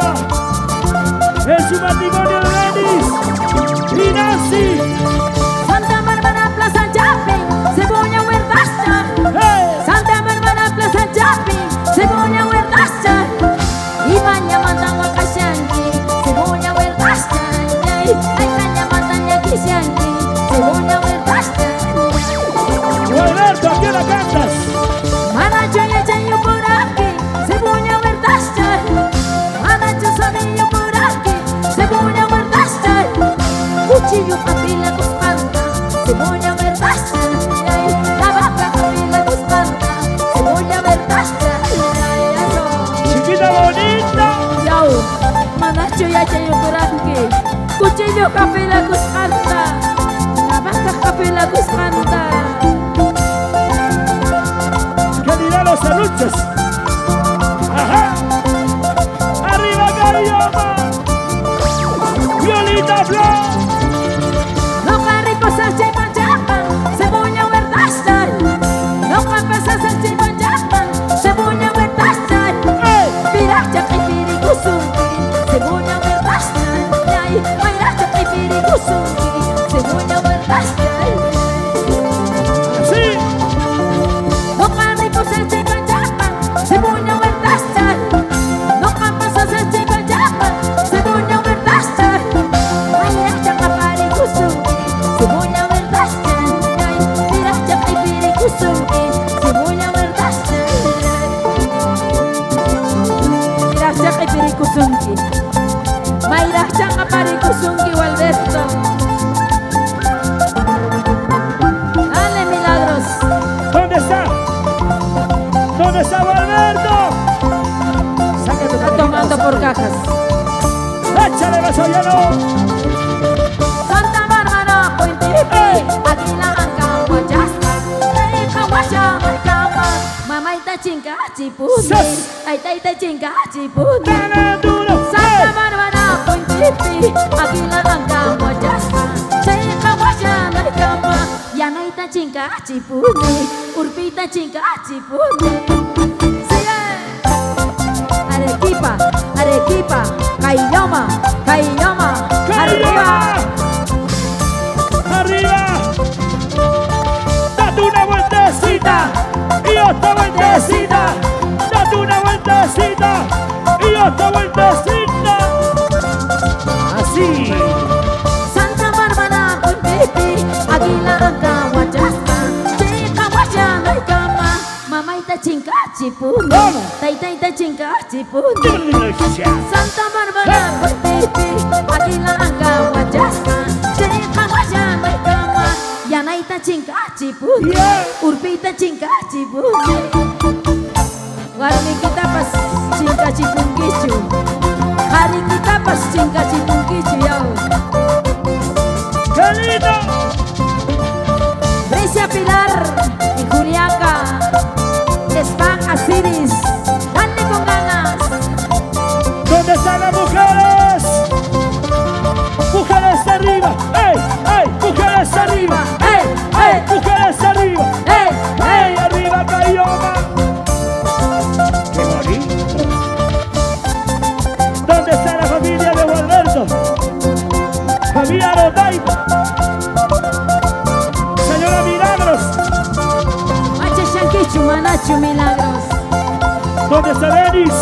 Cayoma. En su matrimonio de Denis y Nancy. Santa Bárbara, Plaza Shopping, Cebolla Huertacha. ¡Hey! Santa Bárbara, Plaza Shopping, Cebolla Huertacha. Y baña Matagua Kashanki, Cebolla Huertacha. Ay, caña Matanya Kishanki, Cebolla Huertacha. Alberto, ¿a quién la cantas? Manacho y Chayo por aquí, Cebolla Huertacha. Manacho Sabillo por aquí, Cebolla Huertacha. Cuchillo Capila Cuscanta, Cebolla Huertacha. La vaca Capila Cuscanta, Cebolla Huertacha. Chiquita bonita. Yau, Manacho y Chayo por aquí, Cuchillo Capila Cuscanta. La vaca Capila Cuscanta. ¿Qué dirán los serruchos? Ajá. Arriba Cayoma. Violita Flor. No carricos se pachapan, Cebolla Huertacha. No carpesas se pachapan, Cebolla Huertacha. Piracha y piricuzungi, Cebolla Huertacha. Piracha y piricuzungi, Cebolla Huertacha. Así. No carricos se pachapan, Cebolla Huertacha. No carpesas se pachapan, Cebolla Huertacha. Piracha y piricuzungi, Cebolla Huertacha. Piracha y piricuzungi, Cebolla Huertacha. Piracha y piricuzungi. Mayracha y piricuzungi, Alberto. Dale, Milagros. ¿Dónde está? ¿Dónde está Alberto? Sácate Está tomando por cajas. Échale vaso lleno. Santa Bárbara, Puentipi, aquí la Anca, Guayasta, Teja, Guaya, Marcama, Mamaita Chinga, Chipuni, ¡Sas! Aitaita Chinga, Chipuni. Dale duro. Santa Bárbara, Puentipi, aquí la Anca, Guayasta, Teja, Guaya, Marcama, Yanaita Chinga, Chipuni, Urpita Chinga, Chipuni. Arequipa, Arequipa, Cayoma, Cayoma, arriba. Arriba. Date una vueltecita y otra vueltecita. Date una vueltecita y otra vueltecita. Así. Santa Bárbara, Puentipi, aquí la Anca, Guayasta, Chica, Guayana y Cama, Mamaita Chinga, Chipuni, Vamos. Taitaita Chinga, Chipuni. Santa Bárbara, Puentipi, aquí la Anca, Guayasta, Chica, Guayana y Cama, Yanaita Chinga, Chipuni, Yeah. Urpita Chinga, Chipuni. Warmi kita pas Chinga, Chipungichu, hari kita pas Chinga, Chipungichu, yau. ¡Qué lindo! Grecia Pilar y Juliaca, Span Asiris, dale con ganas. ¿Dónde están las mujeres? Mujeres arriba. ¡Ey! ¡Ey! Mujeres arriba. ¡Ey! ¡Ey! Mujeres arriba. ¡Ey! ¡Ey! Arriba Cayoma. ¡Qué bonito! ¿Dónde está la familia de Gualberto? Familia Rodaibo. Señora Milagros. Mache Shankichu, Manachu, Milagros. ¿Dónde está Denis?